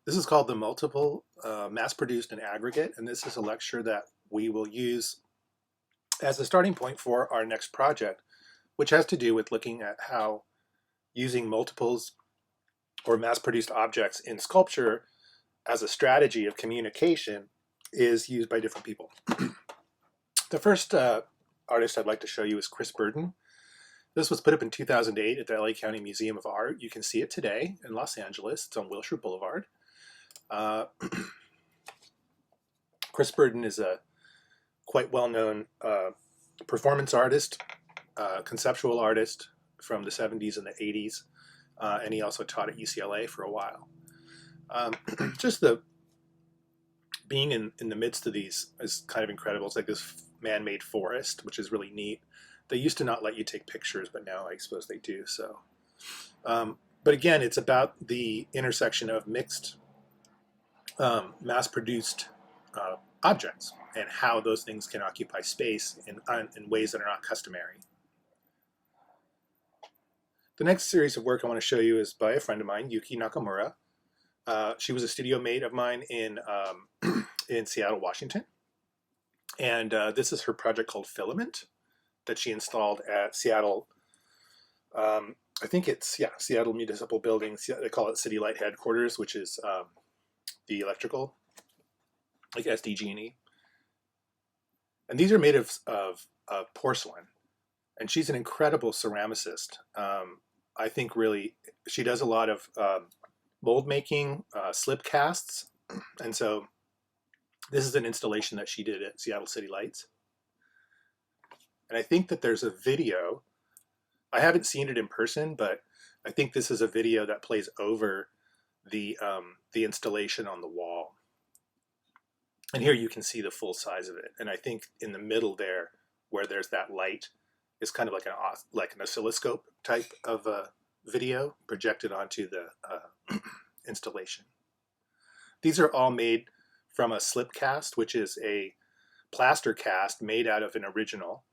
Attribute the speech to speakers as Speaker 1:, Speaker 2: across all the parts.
Speaker 1: This is called the multiple mass-produced and aggregate, and this is a lecture that we will use as a starting point for our next project, which has to do with looking at how using multiples or mass-produced objects in sculpture as a strategy of communication is used by different people. The first artist I'd like to show you is Chris Burden. This was put up in 2008 at the LA County Museum of Art. You can see it today in Los Angeles. It's on Wilshire Boulevard. Uh, Chris Burden is a quite well-known performance artist, conceptual artist from the 70s and the 80s, and he also taught at UCLA for a while. Just the being in the midst of these is kind of incredible. It's like this man-made forest, which is really neat. They used to not let you take pictures, but now I suppose they do. So, but again, it's about the intersection of mixed, mass-produced objects and how those things can occupy space in ways that are not customary. The next series of work I want to show you is by a friend of mine, Yuki Nakamura. She was a studio mate of mine in Seattle, Washington. And this is her project called Filament that she installed at Seattle. I think it's, yeah, Seattle Municipal Building. They call it City Light Headquarters, which is the electrical, like SDG&E. And these are made of porcelain. And she's an incredible ceramicist. I think really she does a lot of mold making, slip casts. And so this is an installation that she did at Seattle City Lights. And I think that there's a video. I haven't seen it in person, but I think this is a video that plays over the installation on the wall. And here you can see the full size of it. And I think in the middle there, where there's that light, is kind of like an oscilloscope type of video projected onto the installation. These are all made from a slip cast, which is a plaster cast made out of an original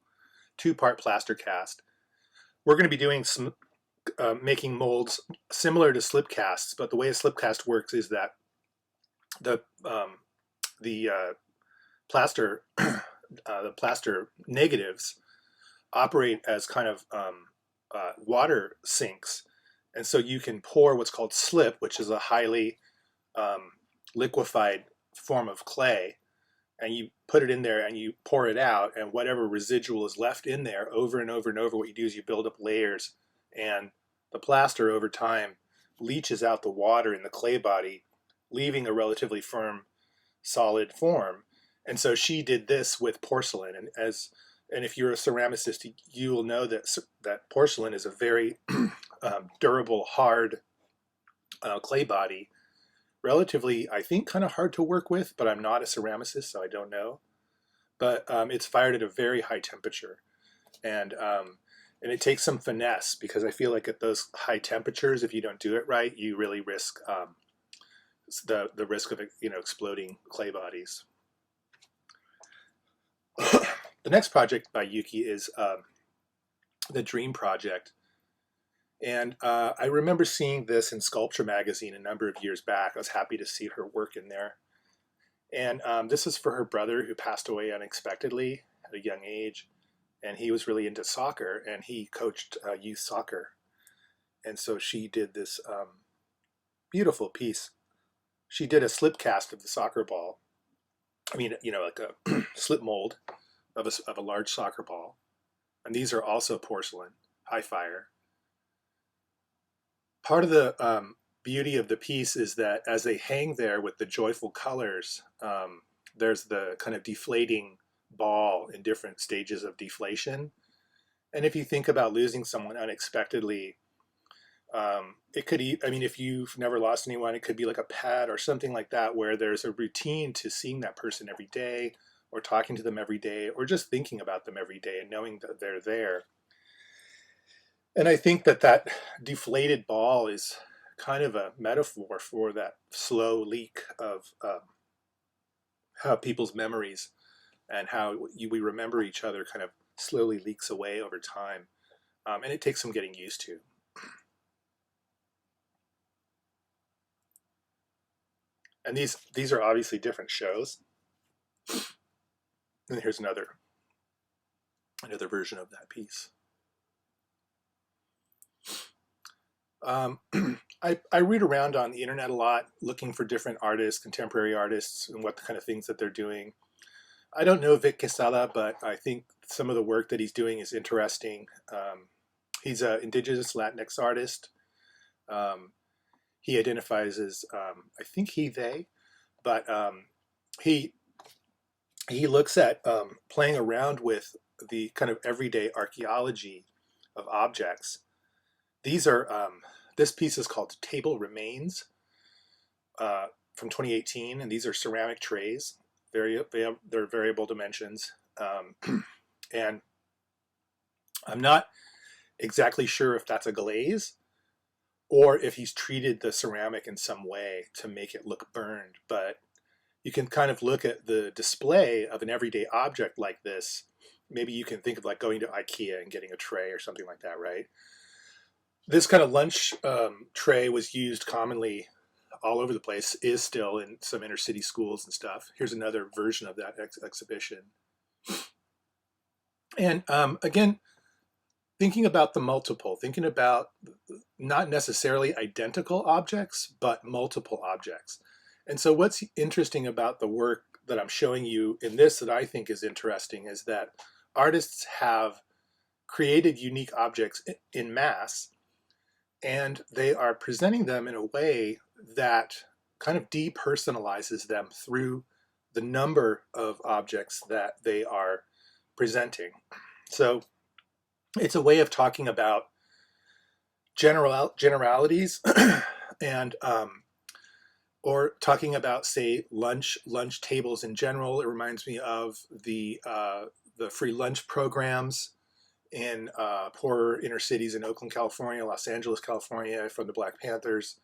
Speaker 1: two-part plaster cast. We're going to be doing some making molds similar to slip casts, but the way a slip cast works is that the plaster the plaster negatives operate as kind of water sinks, and so you can pour what's called slip, which is a highly liquefied form of clay, and you put it in there and you pour it out, and whatever residual is left in there over and over and over, what you do is you build up layers, and the plaster over time leaches out the water in the clay body, leaving a relatively firm, solid form. And so she did this with porcelain, and if you're a ceramicist, you will know that porcelain is a very durable, hard clay body. Relatively, I think, kind of hard to work with, but I'm not a ceramicist, so I don't know. But it's fired at a very high temperature, and it takes some finesse, because I feel like at those high temperatures, if you don't do it right, you really risk the risk of exploding clay bodies. The next project by Yuki is the Dream Project. And I remember seeing this in Sculpture magazine a number of years back. I was happy to see her work in there. And this is for her brother, who passed away unexpectedly at a young age. And he was really into soccer, and he coached youth soccer. And so she did this beautiful piece. She did a slip cast of the soccer ball. I mean, like a slip mold of a large soccer ball. And these are also porcelain, high fire. Part of the beauty of the piece is that as they hang there with the joyful colors, there's the kind of deflating ball in different stages of deflation. And if you think about losing someone unexpectedly, it could, if you've never lost anyone, it could be like a pet or something like that, where there's a routine to seeing that person every day, or talking to them every day, or just thinking about them every day and knowing that they're there. And I think that deflated ball is kind of a metaphor for that slow leak of how people's memories and how we remember each other kind of slowly leaks away over time. And it takes some getting used to. And these are obviously different shows. And here's another version of that piece. I read around on the internet a lot, looking for different artists, contemporary artists, and what kind of things that they're doing. I don't know Vic Quesada, but I think some of the work that he's doing is interesting. He's an indigenous Latinx artist. He identifies as, I think they, but he looks at playing around with the kind of everyday archaeology of objects. These are, this piece is called Table Remains from 2018, and these are ceramic trays. They're variable dimensions. And I'm not exactly sure if that's a glaze or if he's treated the ceramic in some way to make it look burned. But you can kind of look at the display of an everyday object like this. Maybe you can think of like going to IKEA and getting a tray or something like that, right? This kind of lunch tray was used commonly all over the place, is still in some inner city schools and stuff. Here's another version of that exhibition. And again, thinking about the multiple, thinking about not necessarily identical objects, but multiple objects. And so what's interesting about the work that I'm showing you in this that I think is interesting is that artists have created unique objects in mass, and they are presenting them in a way that kind of depersonalizes them through the number of objects that they are presenting. So it's a way of talking about generalities and or talking about, say, lunch tables in general. It reminds me of the free lunch programs in poorer inner cities in Oakland, California, Los Angeles, California, from the Black Panthers.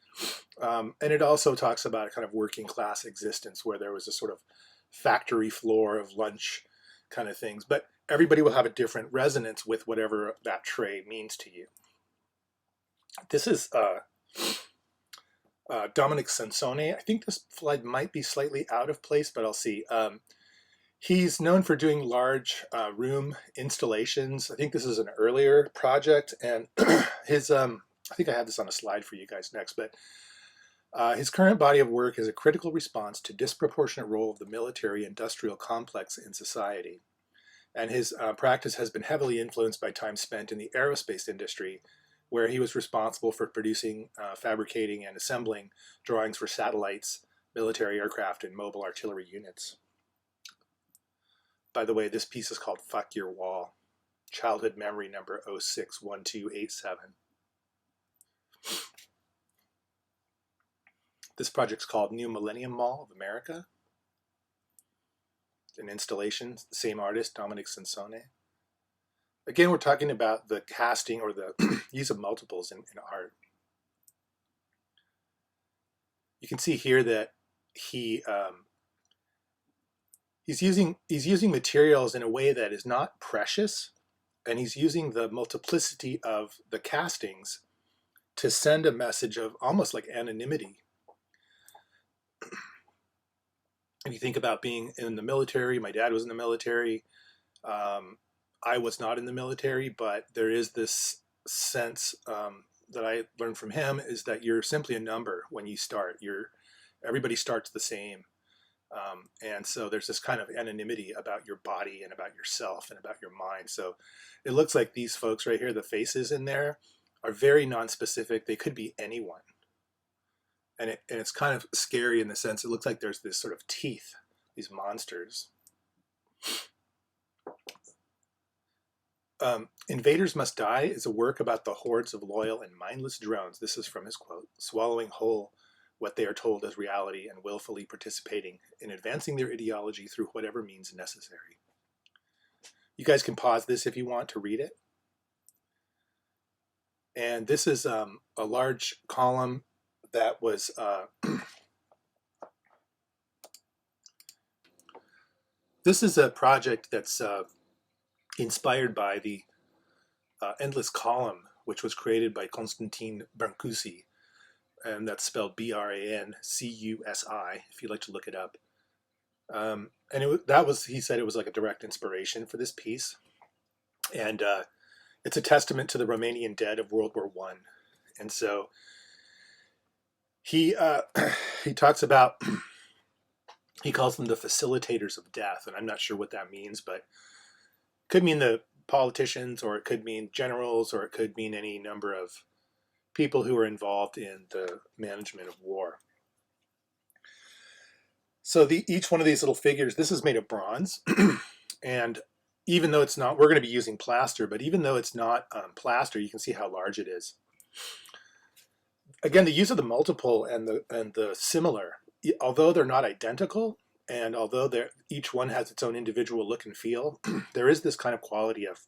Speaker 1: And it also talks about a kind of working class existence where there was a sort of factory floor of lunch kind of things. But everybody will have a different resonance with whatever that tray means to you. This is Dominic Sansone. I think this slide might be slightly out of place, but I'll see. He's known for doing large room installations. I think this is an earlier project, and his, I think I have this on a slide for you guys next, but his current body of work is a critical response to disproportionate role of the military-industrial complex in society. And his practice has been heavily influenced by time spent in the aerospace industry, where he was responsible for producing, fabricating, and assembling drawings for satellites, military aircraft, and mobile artillery units. By the way, this piece is called Fuck Your Wall, childhood memory number 061287. This project's called New Millennium Mall of America. An installation, same artist, Dominic Sansone. Again, we're talking about the casting or the use of multiples in art. You can see here that he's using materials in a way that is not precious, and he's using the multiplicity of the castings to send a message of almost like anonymity. If you think about being in the military, my dad was in the military. I was not in the military, but there is this sense that I learned from him is that you're simply a number when you start. Everybody starts the same. And so there's this kind of anonymity about your body and about yourself and about your mind. So it looks like these folks right here, the faces in there, are very non-specific. They could be anyone. And it's kind of scary in the sense it looks like there's this sort of teeth, these monsters. Invaders Must Die is a work about the hordes of loyal and mindless drones. This is from his quote, swallowing whole what they are told as reality and willfully participating in advancing their ideology through whatever means necessary. You guys can pause this if you want to read it. And this is a large column that was this is a project that's inspired by the Endless Column, which was created by Constantin Brancusi. and that's spelled Brancusi, if you'd like to look it up. And he said it was like a direct inspiration for this piece. And it's a testament to the Romanian dead of World War I. And so he he talks about, he calls them the facilitators of death, and I'm not sure what that means, but it could mean the politicians, or it could mean generals, or it could mean any number of people who are involved in the management of war. So each one of these little figures, this is made of bronze, and even though it's not, we're going to be using plaster, but even though it's not plaster, you can see how large it is. Again, the use of the multiple and the similar, although they're not identical, and although each one has its own individual look and feel, there is this kind of quality of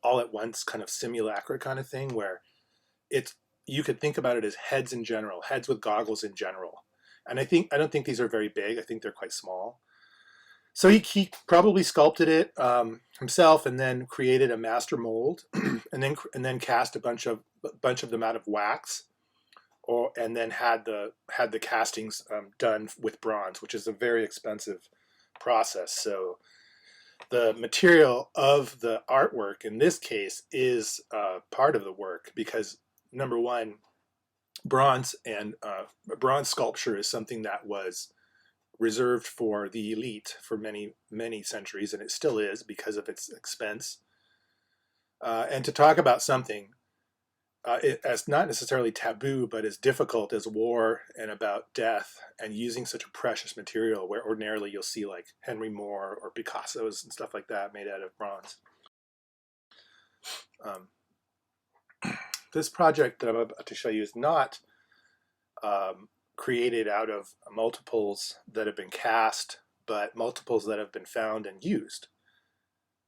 Speaker 1: all at once kind of simulacra kind of thing, where you could think about it as heads in general, heads with goggles in general. And I don't think these are very big. I think they're quite small. So he probably sculpted it himself, and then created a master mold, and then cast a bunch of them out of wax, and then had the castings done with bronze, which is a very expensive process. So the material of the artwork in this case is part of the work, because number one, bronze sculpture is something that was reserved for the elite for many, many centuries, and it still is because of its expense. And to talk about something as not necessarily taboo, but as difficult as war and about death, and using such a precious material, where ordinarily you'll see like Henry Moore or Picasso's and stuff like that made out of bronze. This project that I'm about to show you is not created out of multiples that have been cast, but multiples that have been found and used.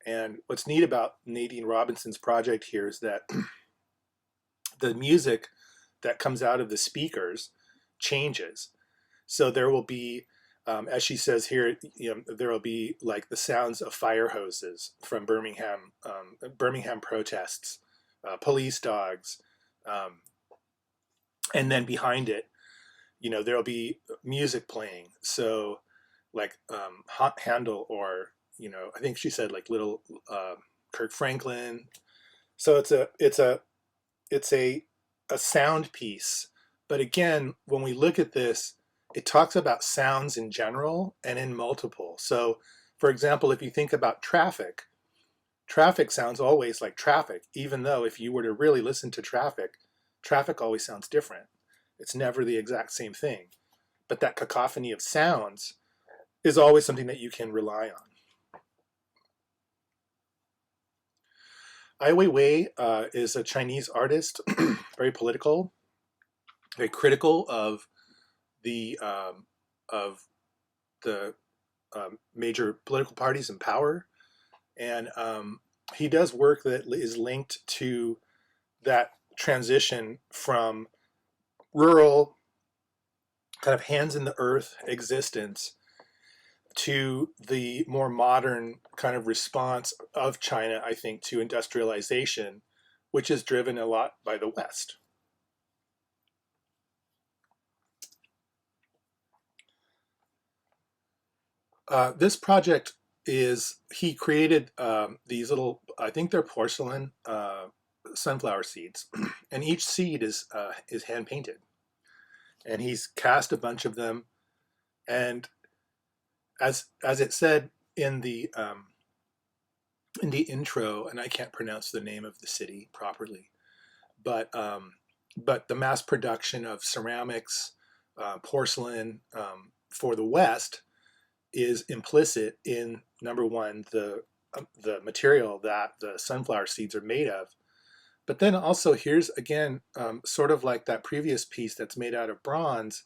Speaker 1: And what's neat about Nadine Robinson's project here is that the music that comes out of the speakers changes. So there will be, as she says here, there will be like the sounds of fire hoses from Birmingham protests, police dogs, and then behind it, there'll be music playing. So like Handel, or I think she said like little Kirk Franklin. So it's a sound piece. But again, when we look at this, it talks about sounds in general and in multiple. So for example, if you think about traffic sounds always like traffic, even though if you were to really listen to traffic always sounds different. It's never the exact same thing. But that cacophony of sounds is always something that you can rely on. Ai Weiwei is a Chinese artist, very political, very critical of the major political parties in power, and he does work that is linked to that transition from rural, kind of hands in the earth existence to the more modern kind of response of China, I think, to industrialization, which is driven a lot by the West. This project he created these little, I think they're porcelain sunflower seeds, and each seed is hand painted, and he's cast a bunch of them. And as it said in the intro, and I can't pronounce the name of the city properly, but the mass production of ceramics, porcelain for the West is implicit in, number one, the material that the sunflower seeds are made of. But then also, here's again, sort of like that previous piece that's made out of bronze,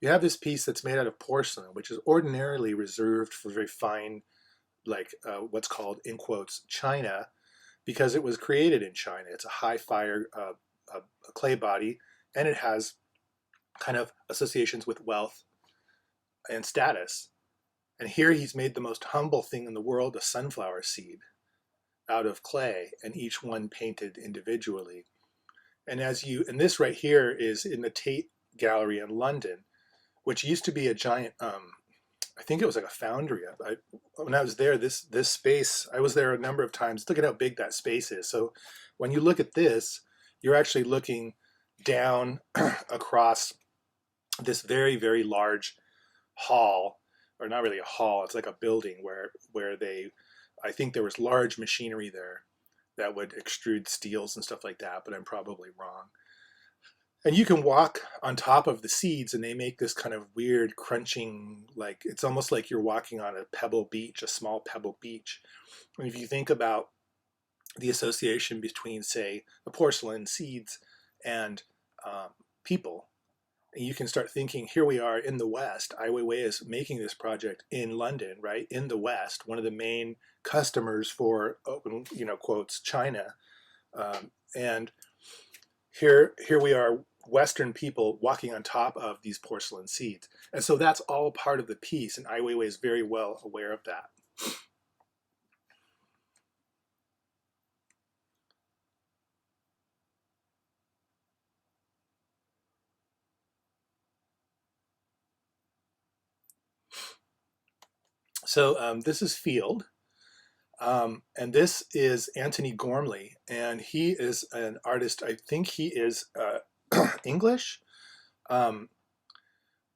Speaker 1: you have this piece that's made out of porcelain, which is ordinarily reserved for very fine, like what's called, in quotes, China, because it was created in China. It's a high fire a clay body, and it has kind of associations with wealth and status. And here he's made the most humble thing in the world, a sunflower seed, out of clay, and each one painted individually. And this right here is in the Tate Gallery in London, which used to be a giant, I think it was like a foundry. When I was there, this space, I was there a number of times. Look at how big that space is. So when you look at this, you're actually looking down across this very, very large hall, or not really a hall, it's like a building where they, I think there was large machinery there that would extrude steels and stuff like that, but I'm probably wrong. And you can walk on top of the seeds and they make this kind of weird crunching, like it's almost like you're walking on a pebble beach, a small pebble beach. And if you think about the association between, say, the porcelain seeds and people, you can start thinking, here we are in the West. Ai Weiwei is making this project in London, right? In the West, one of the main customers for, open, quotes, China. And here we are, Western people walking on top of these porcelain seeds. And so that's all part of the piece, and Ai Weiwei is very well aware of that. So this is Field, and this is Anthony Gormley, and he is an artist. I think he is English, um,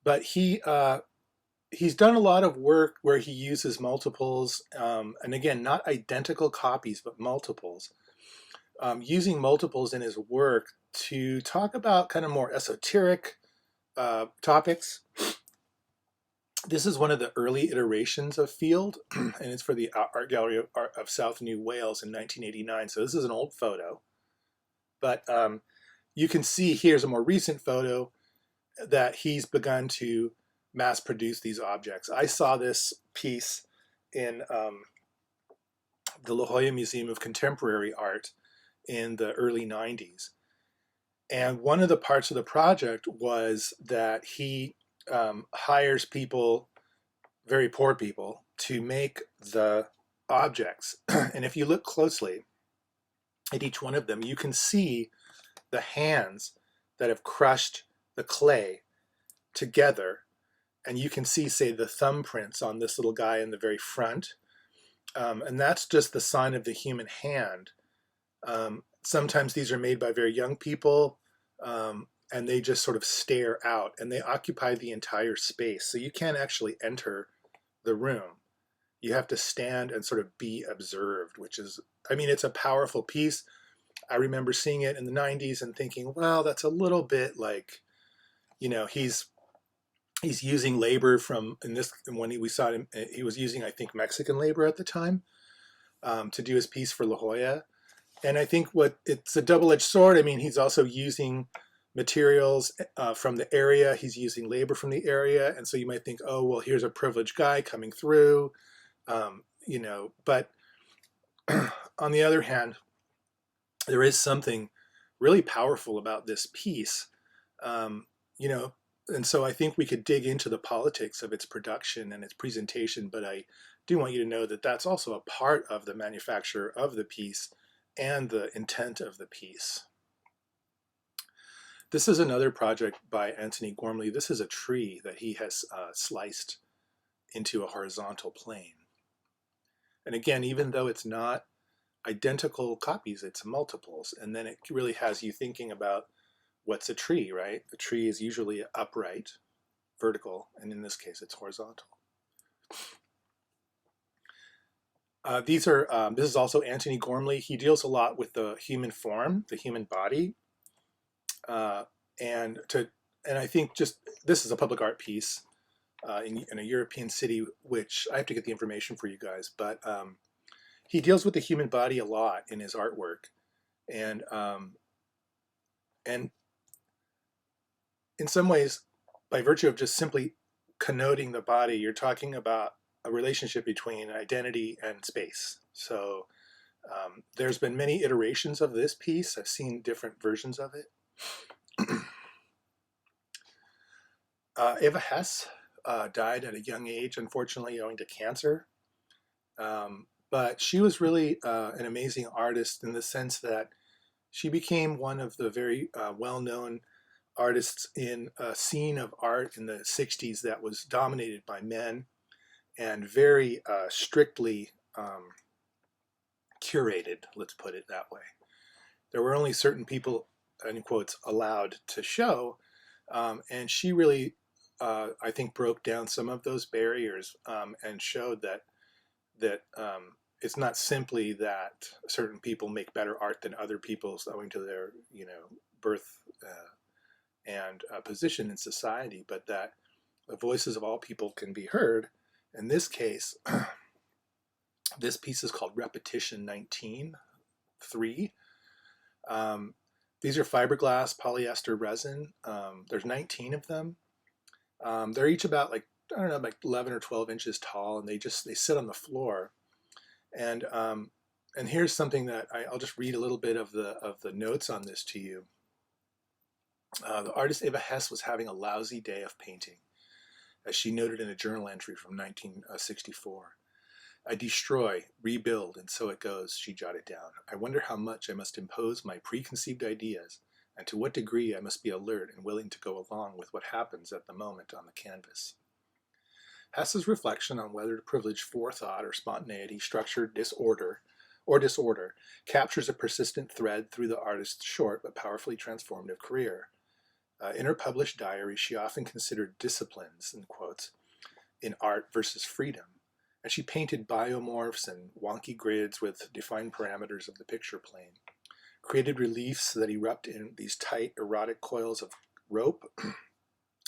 Speaker 1: but he's done a lot of work where he uses multiples, and again, not identical copies, but multiples. Using multiples in his work to talk about kind of more esoteric topics. This is one of the early iterations of Field, and it's for the Art Gallery of South New Wales in 1989. So this is an old photo, but you can see here's a more recent photo that he's begun to mass produce these objects. I saw this piece in the La Jolla Museum of Contemporary Art in the early 90s. And one of the parts of the project was that he hires people, very poor people, to make the objects. And if you look closely at each one of them, you can see the hands that have crushed the clay together. And you can see, say, the thumbprints on this little guy in the very front. And that's just the sign of the human hand. Sometimes these are made by very young people, and they just sort of stare out, and they occupy the entire space. So you can't actually enter the room. You have to stand and sort of be observed, which is, I mean, it's a powerful piece. I remember seeing it in the 90s and thinking, well, that's a little bit like, he's using labor from, in this, when we saw him, he was using, I think, Mexican labor at the time to do his piece for La Jolla. And I think it's a double-edged sword. I mean, he's also using materials from the area. He's using labor from the area. And so you might think, oh, well, here's a privileged guy coming through, but on the other hand, there is something really powerful about this piece, and so I think we could dig into the politics of its production and its presentation, but I do want you to know that that's also a part of the manufacture of the piece and the intent of the piece. This is another project by Anthony Gormley. This is a tree that he has sliced into a horizontal plane. And again, even though it's not identical copies, it's multiples. And then it really has you thinking about what's a tree, right? A tree is usually upright, vertical, and in this case, it's horizontal. This is also Anthony Gormley. He deals a lot with the human form, the human body, and I think just this is a public art piece in a European city, which I have to get the information for you guys, but he deals with the human body a lot in his artwork, and in some ways, by virtue of just simply connoting the body, you're talking about a relationship between identity and space. So there's been many iterations of this piece. I've seen different versions of it. Eva Hess died at a young age, unfortunately, owing to cancer. But she was really an amazing artist in the sense that She became one of the very well-known artists in a scene of art in the 60s that was dominated by men and very strictly curated, let's put it that way. There were only certain people, in quotes, allowed to show, and she really, I think, broke down some of those barriers and showed that it's not simply that certain people make better art than other people owing to their, birth and position in society, but that the voices of all people can be heard. In this case, this piece is called Repetition 19:3. Um, these are fiberglass polyester resin. There's 19 of them. They're each about like, I don't know, like 11 or 12 inches tall, and they sit on the floor. And here's something that I'll just read a little bit of the notes on this to you. The artist Eva Hesse was having a lousy day of painting, as she noted in a journal entry from 1964. I destroy, rebuild, and so it goes, she jotted down. I wonder how much I must impose my preconceived ideas, and to what degree I must be alert and willing to go along with what happens at the moment on the canvas. Hesse's reflection on whether to privilege forethought or spontaneity, structure, disorder, captures a persistent thread through the artist's short but powerfully transformative career. In her published diary, she often considered disciplines, in quotes, in art versus freedom, and she painted biomorphs and wonky grids with defined parameters of the picture plane, created reliefs that erupt in these tight, erotic coils of rope,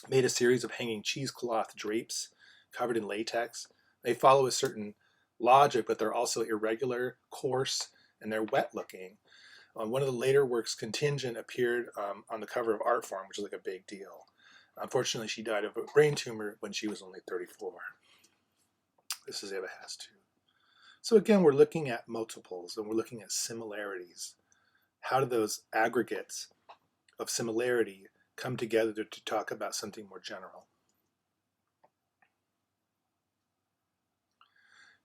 Speaker 1: made a series of hanging cheesecloth drapes covered in latex. They follow a certain logic, but they're also irregular, coarse, and they're wet looking. One of the later works, Contingent, appeared on the cover of Artform, which is like a big deal. Unfortunately, she died of a brain tumor when she was only 34. This is Eva Hesse too. So again, we're looking at multiples and we're looking at similarities. How do those aggregates of similarity come together to talk about something more general?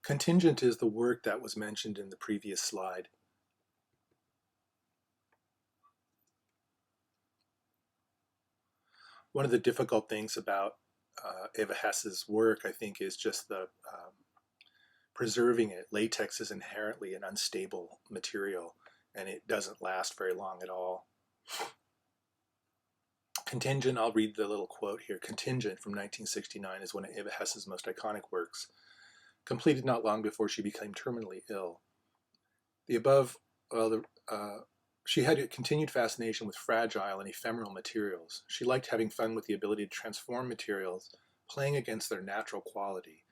Speaker 1: Contingent is the work that was mentioned in the previous slide. One of the difficult things about Eva Hesse's work, I think, is just the preserving it. Latex is inherently an unstable material, and it doesn't last very long at all. Contingent, I'll read the little quote here. Contingent from 1969 is one of Eva Hesse's most iconic works, completed not long before she became terminally ill. She had a continued fascination with fragile and ephemeral materials. She liked having fun with the ability to transform materials, playing against their natural quality.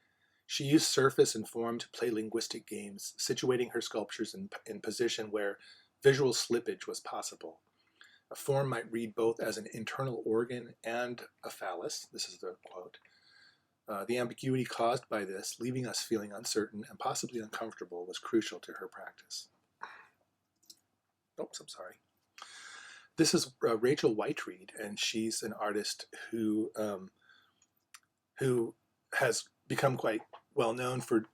Speaker 1: She used surface and form to play linguistic games, situating her sculptures in position where visual slippage was possible. A form might read both as an internal organ and a phallus. This is the quote. The ambiguity caused by this, leaving us feeling uncertain and possibly uncomfortable, was crucial to her practice. Oops, I'm sorry. This is Rachel Whiteread, and she's an artist who has become quite well known for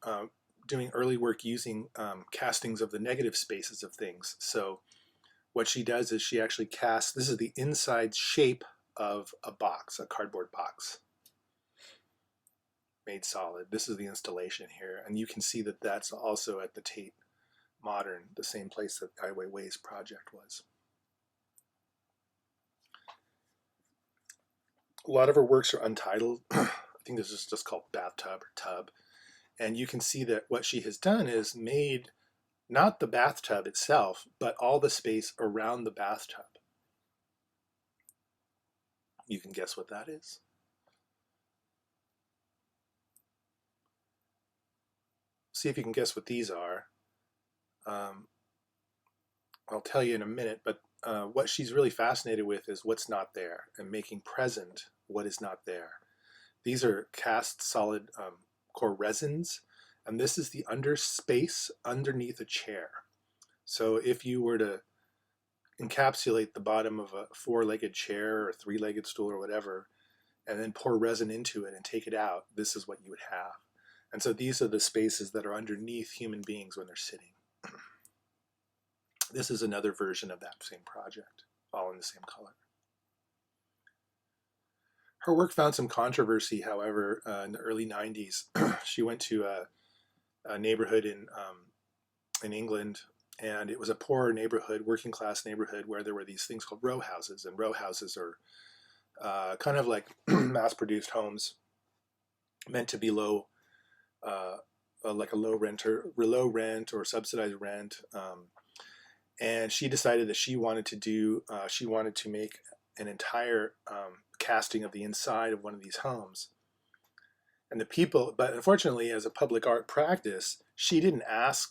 Speaker 1: doing early work using castings of the negative spaces of things. So what she does is she actually casts, this is the inside shape of a box, a cardboard box made solid. This is the installation here, and you can see that that's also at the Tate Modern, the same place that Ai Weiwei's project was. A lot of her works are untitled. I think this is just called Bathtub or Tub. And you can see that what she has done is made not the bathtub itself, but all the space around the bathtub. You can guess what that is. See if you can guess what these are. I'll tell you in a minute, but what she's really fascinated with is what's not there and making present what is not there. These are cast solid core resins, and this is the under space underneath a chair. So if you were to encapsulate the bottom of a four-legged chair or three-legged stool or whatever, and then pour resin into it and take it out, this is what you would have. And so these are the spaces that are underneath human beings when they're sitting. This is another version of that same project, all in the same color. Her work found some controversy, however, in the early 90s. She went to a neighborhood in England, and it was a poor neighborhood, working class neighborhood, where there were these things called row houses, and row houses are kind of like mass-produced homes meant to be low, like a low rent or subsidized rent. And she decided that she wanted to make an entire casting of the inside of one of these homes. And the people, but unfortunately, as a public art practice, she didn't ask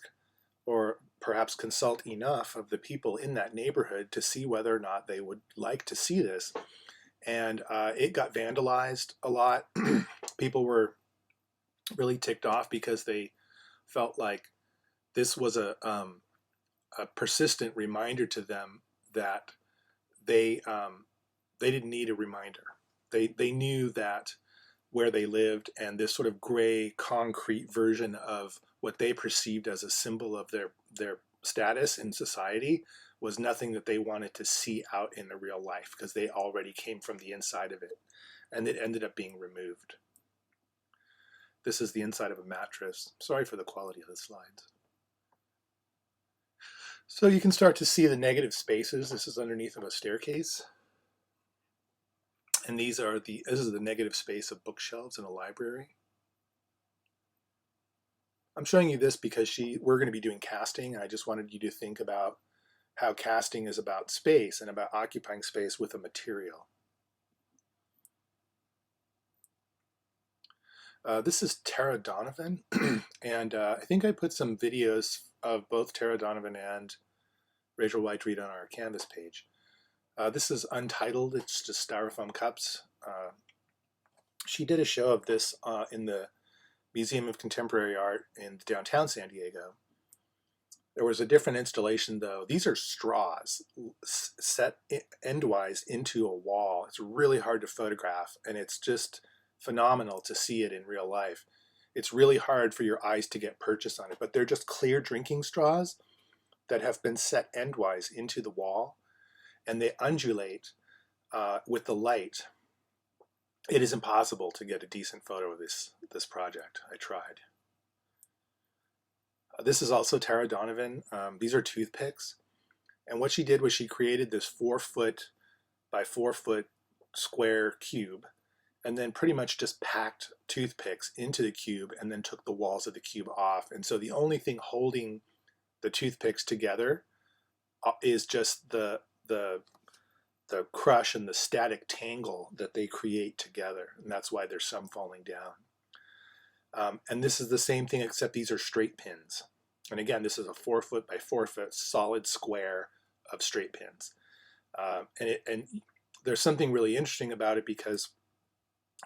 Speaker 1: or perhaps consult enough of the people in that neighborhood to see whether or not they would like to see this. And it got vandalized a lot. People were really ticked off because they felt like this was a persistent reminder to them that they didn't need a reminder. They knew that where they lived, and this sort of gray concrete version of what they perceived as a symbol of their status in society was nothing that they wanted to see out in the real life, because they already came from the inside of it, and it ended up being removed. This is the inside of a mattress. Sorry for the quality of the slides. So you can start to see the negative spaces. This is underneath of a staircase. And this is the negative space of bookshelves in a library. I'm showing you this because we're going to be doing casting, and I just wanted you to think about how casting is about space and about occupying space with a material. This is Tara Donovan, and I think I put some videos of both Tara Donovan and Rachel White-Reed on our Canvas page. This is Untitled. It's just styrofoam cups. She did a show of this in the Museum of Contemporary Art in downtown San Diego. There was a different installation, though. These are straws set endwise into a wall. It's really hard to photograph, and it's just phenomenal to see it in real life. It's really hard for your eyes to get purchase on it, but they're just clear drinking straws that have been set endwise into the wall, and they undulate with the light. It is impossible to get a decent photo of this project. I tried. This is also Tara Donovan. These are toothpicks, and what she did was she created this 4-foot by 4-foot square cube, and then pretty much just packed toothpicks into the cube, and then took the walls of the cube off. And so the only thing holding the toothpicks together is just the crush and the static tangle that they create together, and that's why there's some falling down. And this is the same thing, except these are straight pins. And again, this is a 4-foot by 4-foot solid square of straight pins. And there's something really interesting about it, because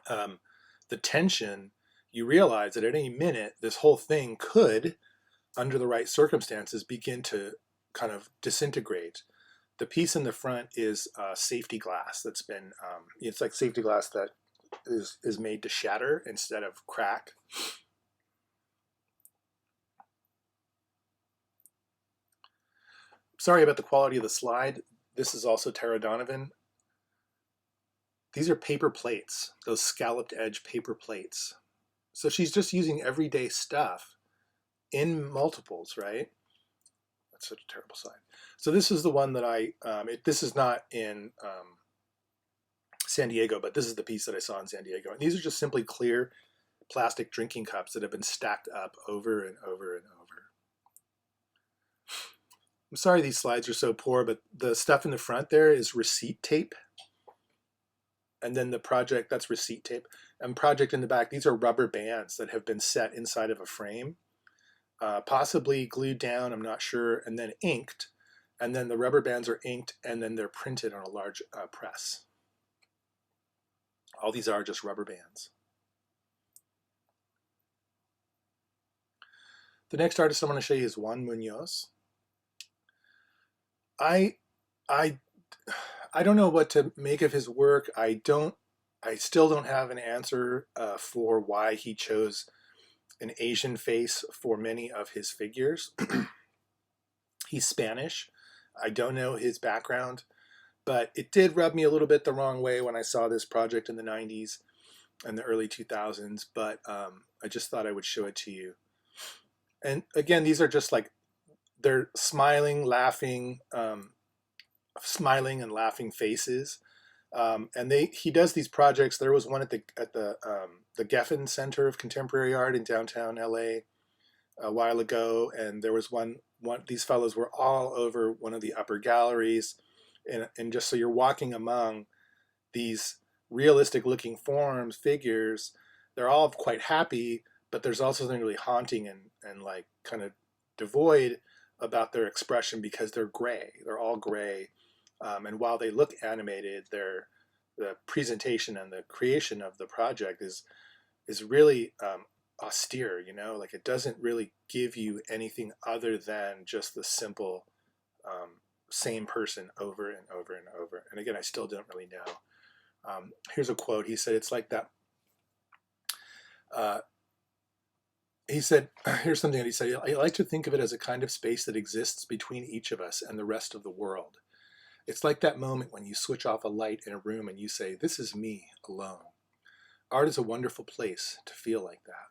Speaker 1: the tension, you realize that at any minute, this whole thing could, under the right circumstances, begin to kind of disintegrate. The piece in the front is safety glass that's been, it's like safety glass that is made to shatter instead of crack. Sorry about the quality of the slide. This is also Tara Donovan. These are paper plates, those scalloped edge paper plates. So she's just using everyday stuff in multiples, right? That's such a terrible slide. So this is the one that this is not in San Diego, but this is the piece that I saw in San Diego. And these are just simply clear plastic drinking cups that have been stacked up over and over and over. I'm sorry these slides are so poor, but the stuff in the front there is receipt tape. And then the project, that's receipt tape. And project in the back, these are rubber bands that have been set inside of a frame, possibly glued down, I'm not sure, and then inked. And then the rubber bands are inked, and then they're printed on a large press. All these are just rubber bands. The next artist I want to show you is Juan Munoz. I don't know what to make of his work. I still don't have an answer for why he chose an Asian face for many of his figures. He's Spanish. I don't know his background, but it did rub me a little bit the wrong way when I saw this project in the 90s and the early 2000s, but I just thought I would show it to you. And again, these are just like, they're smiling and laughing faces. And he does these projects. There was one at the Geffen Center of Contemporary Art in downtown LA a while ago, and there was one. These fellows were all over one of the upper galleries, and just so you're walking among these realistic looking forms, figures, they're all quite happy, but there's also something really haunting and like kind of devoid about their expression because they're gray. They're all gray. And while they look animated, the presentation and the creation of the project is really austere. Like it doesn't really give you anything other than just the simple same person over and over and over. And again, I still don't really know. Here's a quote. He said, "It's like that." He said, here's something that he said. "I like to think of it as a kind of space that exists between each of us and the rest of the world. It's like that moment when you switch off a light in a room and you say, 'This is me alone.' Art is a wonderful place to feel like that."